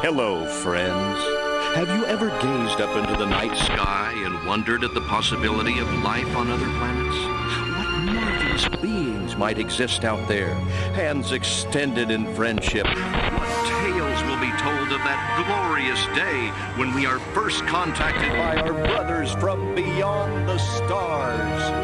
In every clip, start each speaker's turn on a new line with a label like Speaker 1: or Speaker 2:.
Speaker 1: Hello, friends. Have you ever gazed up into the night sky and wondered at the possibility of life on other planets? What marvelous beings might exist out there, hands extended in friendship? What tales will be told of that glorious day when we are first contacted by our brothers from beyond the stars?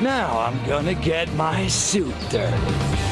Speaker 2: Now I'm gonna get my suit dirty.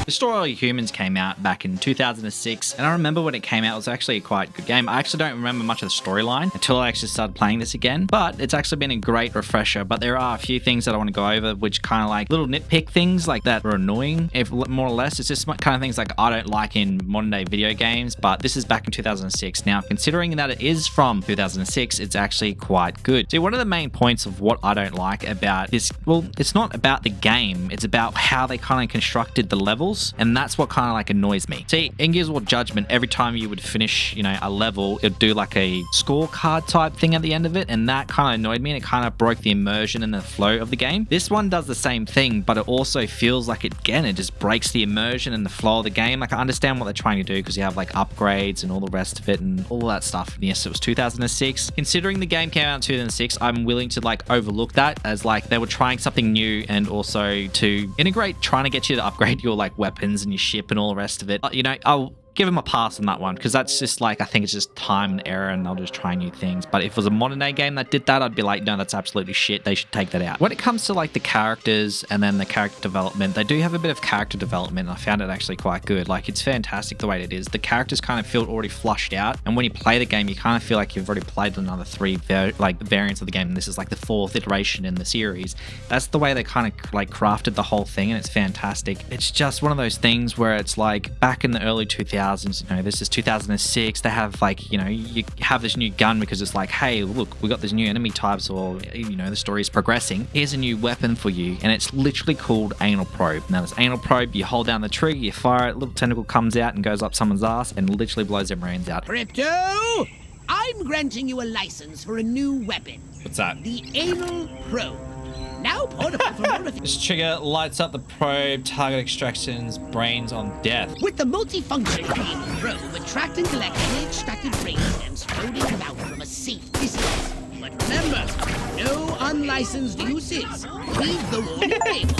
Speaker 3: Destroy All Humans came out back in 2006, and I remember when it came out, it was actually a quite good game. I actually don't remember much of the storyline until I actually started playing this again, but it's actually been a great refresher. But there are a few things that I want to go over, which kind of like little nitpick things like that are annoying, if more or less. It's just kind of things like I don't like in modern day video games, but this is back in 2006. Now, considering that it is from 2006, it's actually quite good. See, one of the main points of what I don't like about this, well, it's not about the game, it's about how they kind of constructed the levels. And that's what kind of like annoys me. See, in Gears of War Judgment, every time you would finish, a level, it'd do like a scorecard type thing at the end of it. And that kind of annoyed me, and it kind of broke the immersion and the flow of the game. This one does the same thing, but it also feels like it just breaks the immersion and the flow of the game. Like, I understand what they're trying to do because you have like upgrades and all the rest of it and all that stuff. And yes, it was 2006. Considering the game came out in 2006, I'm willing to like overlook that as like they were trying something new, and also to integrate, trying to get you to upgrade your like weapons and your ship and all the rest of it. I'll give him a pass on that one, because that's just like, I think it's just time and error, and they'll just try new things. But if it was a modern day game that did that, I'd be like, no, that's absolutely shit. They should take that out. When it comes to like the characters and then the character development, they do have a bit of character development, and I found it actually quite good. Like, it's fantastic the way it is. The characters kind of feel already flushed out, and when you play the game, you kind of feel like you've already played another three variants of the game, and this is like the fourth iteration in the series. That's the way they kind of like crafted the whole thing, and it's fantastic. It's just one of those things where it's like back in the early 2000s, this is 2006, they have like, you have this new gun because it's like, hey, look, we got this new enemy types, or, the story is progressing. Here's a new weapon for you, and it's literally called Anal Probe. Now, this Anal Probe, you hold down the trigger, you fire it, little tentacle comes out and goes up someone's ass and literally blows their brains out.
Speaker 4: Crypto, I'm granting you a license for a new weapon.
Speaker 3: What's that?
Speaker 4: The Anal Probe. Now portable for more of
Speaker 3: This trigger lights up the probe, target extractions, brains on death.
Speaker 4: With the multifunction Anal Probe, attract and collect any extracted brain stems floating about from a safe distance. But remember, no unlicensed uses. Leave the warning label.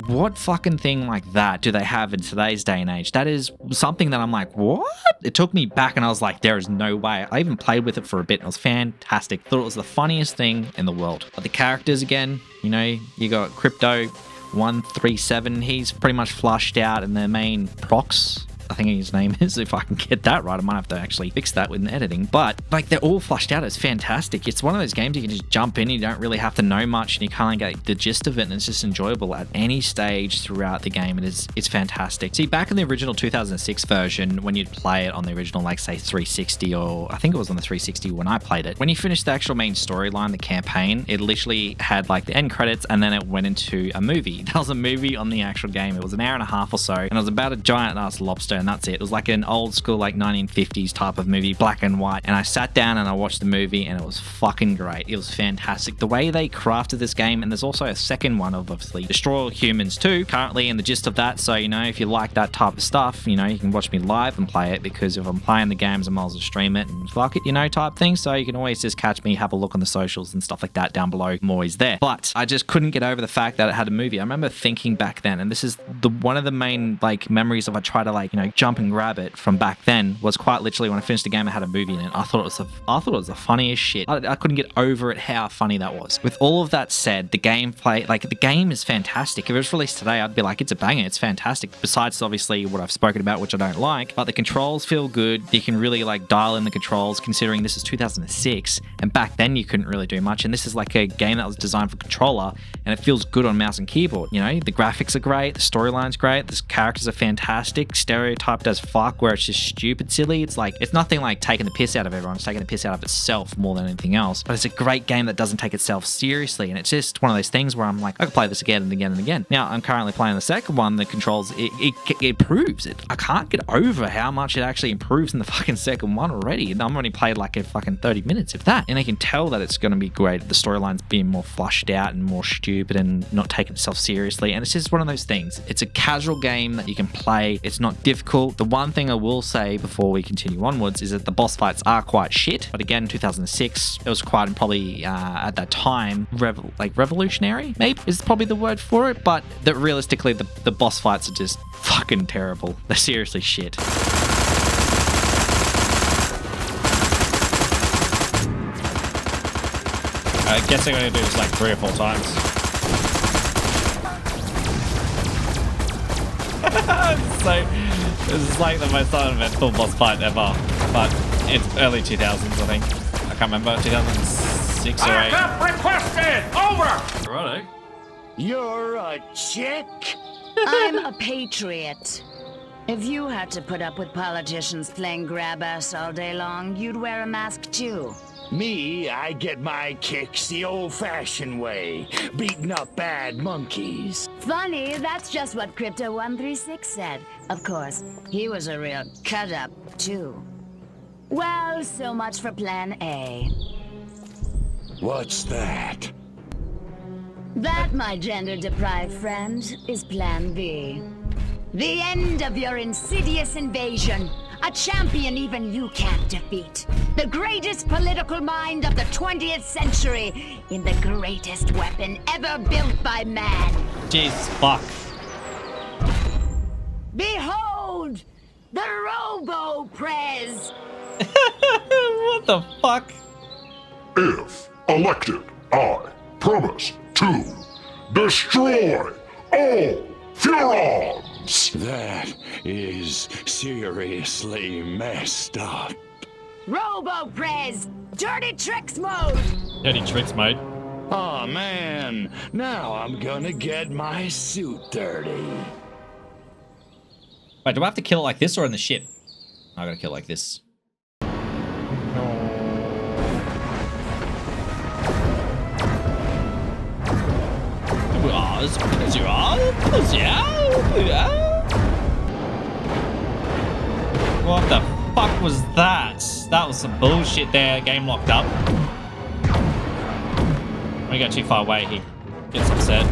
Speaker 3: What fucking thing like that do they have in today's day and age? That is something that I'm like, what? It took me back, and I was like, there is no way. I even played with it for a bit. It was fantastic. Thought it was the funniest thing in the world. But the characters, again, you got Crypto 137. He's pretty much flushed out, and the main Prox, I think his name is, if I can get that right. I might have to actually fix that with editing. But like, they're all flushed out. It's fantastic. It's one of those games you can just jump in. You don't really have to know much, and you kind of get the gist of it, and it's just enjoyable at any stage throughout the game. It's fantastic. See, back in the original 2006 version, when you'd play it on the original, like say 360, or I think it was on the 360 when I played it, when you finished the actual main storyline, the campaign, it literally had like the end credits, and then it went into a movie. There was a movie on the actual game. It was an hour and a half or so, and it was about a giant ass lobster, and that's it. It was like an old school, like 1950s type of movie, black and white. And I sat down and I watched the movie, and it was fucking great. It was fantastic. The way they crafted this game, and there's also a second one of obviously Destroy All Humans 2 currently in the gist of that. So, if you like that type of stuff, you can watch me live and play it, because if I'm playing the games, I might as well stream it and fuck it, type thing. So you can always just catch me, have a look on the socials and stuff like that down below. I'm always there. But I just couldn't get over the fact that it had a movie. I remember thinking back then, and this is one of the main like memories of I try to jump and grab it from back then, was quite literally when I finished the game, it had a movie in it. I thought it was the funniest shit. I couldn't get over it how funny that was. With all of that said, the gameplay, the game is fantastic. If it was released today, I'd be like, it's a banger. It's fantastic. Besides obviously what I've spoken about, which I don't like, but the controls feel good. You can really dial in the controls, considering this is 2006, and back then you couldn't really do much. And this is like a game that was designed for controller, and it feels good on mouse and keyboard. The graphics are great, the storyline's great, the characters are fantastic, stereo stereotyped as fuck, where it's just stupid silly. It's like, it's nothing like taking the piss out of everyone. It's taking the piss out of itself more than anything else. But it's a great game that doesn't take itself seriously. And it's just one of those things where I'm like, I can play this again and again and again. Now, I'm currently playing the second one. The controls, it improves it. I can't get over how much it actually improves in the fucking second one already. And I've only played like a fucking 30 minutes, if that. And I can tell that it's going to be great. The storyline's being more flushed out and more stupid and not taking itself seriously. And it's just one of those things. It's a casual game that you can play. It's not difficult. The one thing I will say before we continue onwards is that the boss fights are quite shit. But again, 2006, it was quite probably at that time revolutionary, maybe is probably the word for it. But that realistically, the boss fights are just fucking terrible. They're seriously shit.
Speaker 5: I guess I'm gonna do this like 3 or 4 times. So this is like the most uneventful boss fight ever, but it's early 2000s, I think. I can't remember, 2006 or 8.
Speaker 2: Backup requested! Over!
Speaker 5: Righto.
Speaker 2: You're a chick?
Speaker 6: I'm a patriot. If you had to put up with politicians playing grab ass all day long, you'd wear a mask too.
Speaker 2: Me, I get my kicks the old-fashioned way, beating up bad monkeys.
Speaker 6: Funny, that's just what Crypto136 said. Of course, he was a real cut-up too. Well, so much for Plan A.
Speaker 2: What's that?
Speaker 6: That, my gender-deprived friend, is Plan B. The end of your insidious invasion. A champion even you can't defeat. The greatest political mind of the 20th century in the greatest weapon ever built by man.
Speaker 5: Jesus fuck.
Speaker 6: Behold, the Robo-Prez.
Speaker 5: What the fuck?
Speaker 7: If elected, I promise to destroy all Furons.
Speaker 2: That is seriously messed up.
Speaker 6: Robo-Prez, dirty tricks mode.
Speaker 5: Dirty tricks mode.
Speaker 2: Oh man, now I'm gonna get my suit dirty.
Speaker 5: Wait, do I have to kill it like this or in the ship? I gotta kill it like this. What the fuck was that? That was some bullshit there. Game locked up. We go too far away, he gets upset.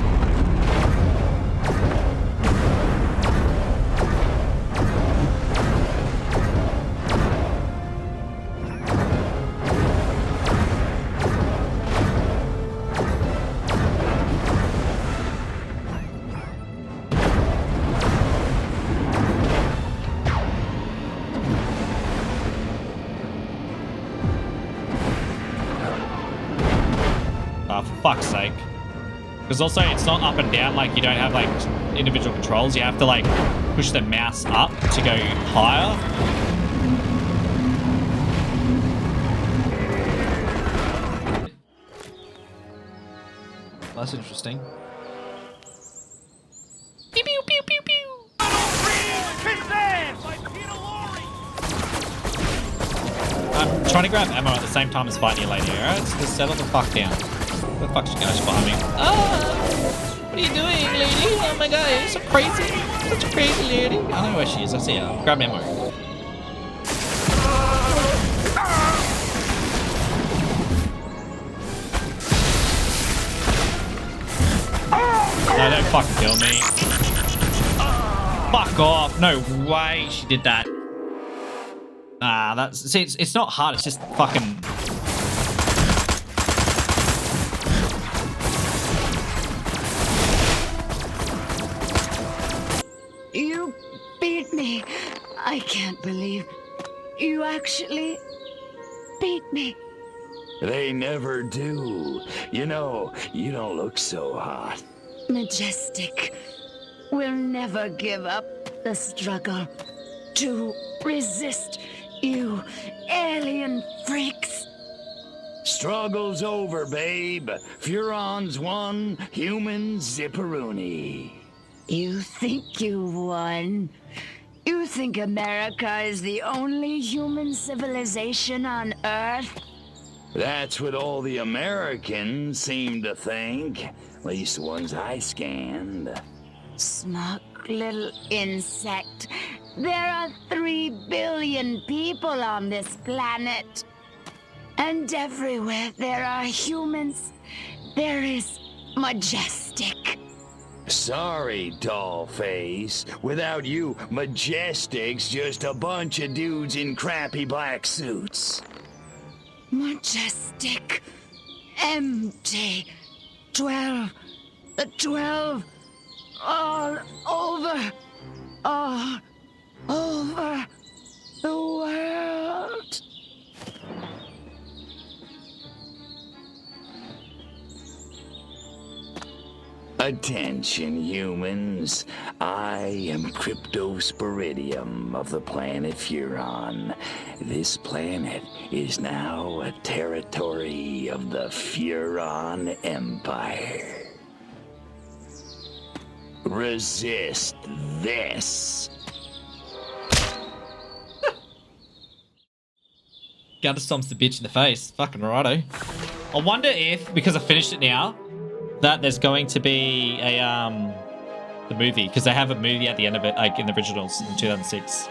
Speaker 5: For fuck's sake. Because also it's not up and down, like you don't have like individual controls. You have to like push the mouse up to go higher. That's interesting. Pew pew pew pew pew. I'm trying to grab ammo at the same time as fighting you lady, alright? Just settle the fuck down. Where the fuck's she going? She's behind me. Oh! What are you doing, lady? Oh my god, you're so crazy. Such a crazy lady. I know where she is. I see her. Grab ammo. No, don't fucking kill me. Fuck off. No way she did that. Nah, that's... See, it's not hard. It's just fucking...
Speaker 6: You beat me. I can't believe you actually beat me.
Speaker 2: They never do. You know, you don't look so hot.
Speaker 6: Majestic will never give up the struggle to resist you alien freaks.
Speaker 2: Struggle's over, babe. Furons won, humans zipperoonie.
Speaker 6: You think you won? You think America is the only human civilization on Earth?
Speaker 2: That's what all the Americans seem to think. At least the ones I scanned.
Speaker 6: Smug little insect. There are 3 billion people on this planet. And everywhere there are humans, there is Majestic.
Speaker 2: Sorry, Dollface. Without you, Majestic's just a bunch of dudes in crappy black suits.
Speaker 6: Majestic. Empty. 12. The 12. All over. All over the world.
Speaker 2: Attention, humans. I am Cryptosporidium of the planet Furon. This planet is now a territory of the Furon Empire. Resist this.
Speaker 5: Gunter stomps the bitch in the face. Fucking righto. I wonder if, because I finished it now, that there's going to be a the movie, because they have a movie at the end of it, like in the originals in 2006.